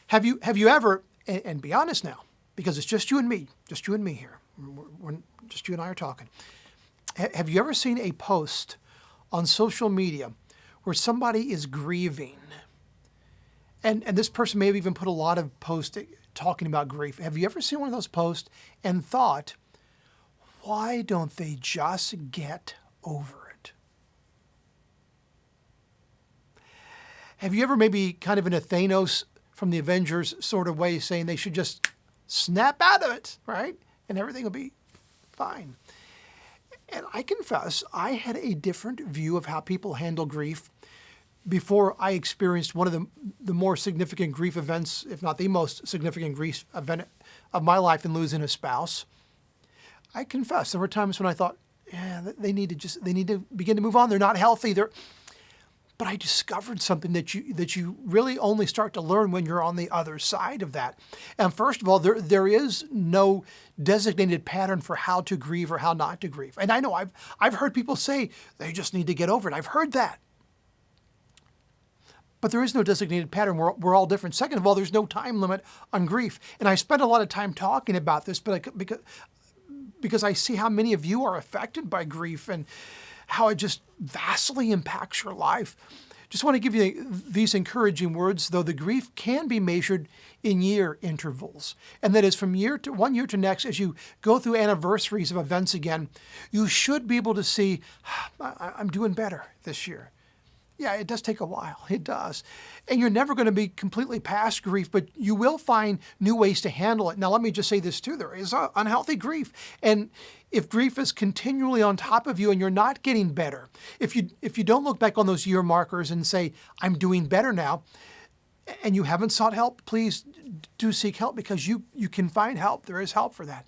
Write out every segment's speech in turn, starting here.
Have you ever, and be honest now, because it's just you and me here. Just you and I are talking. Have you ever seen a post on social media where somebody is grieving, and this person may have even put a lot of posts talking about grief? Have you ever seen one of those posts and thought, why don't they just get over it? Have you ever maybe kind of in a Thanos from the Avengers sort of way saying they should just snap out of it, right? And everything will be fine. And I confess, I had a different view of how people handle grief before I experienced one of the more significant grief events, if not the most significant grief event of my life in losing a spouse. I confess, there were times when I thought, yeah, they need to begin to move on. They're not healthy. But I discovered something that you really only start to learn when you're on the other side of that. And first of all, there is no designated pattern for how to grieve or how not to grieve. And I know I've heard people say they just need to get over it. I've heard that. But there is no designated pattern. We're all different. Second of all, there's no time limit on grief. And I spent a lot of time talking about this, because I see how many of you are affected by grief and how it just vastly impacts your life. Just want to give you these encouraging words, though the grief can be measured in year intervals. And that is from one year to next, as you go through anniversaries of events again, you should be able to see, I'm doing better this year. Yeah, it does take a while. It does. And you're never going to be completely past grief, but you will find new ways to handle it. Now, let me just say this too. There is unhealthy grief. And if grief is continually on top of you and you're not getting better, if you don't look back on those year markers and say, I'm doing better now, and you haven't sought help, please do seek help, because you can find help. There is help for that.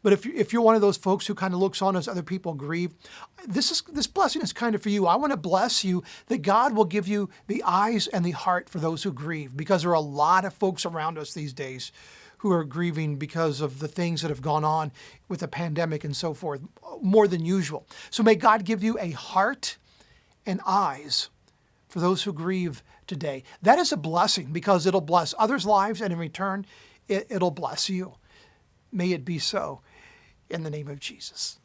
But if you're one of those folks who kind of looks on as other people grieve, this blessing is kind of for you. I want to bless you that God will give you the eyes and the heart for those who grieve, because there are a lot of folks around us these days who are grieving because of the things that have gone on with the pandemic and so forth, more than usual. So may God give you a heart and eyes for those who grieve today. That is a blessing, because it'll bless others' lives, and in return, it'll bless you. May it be so in the name of Jesus.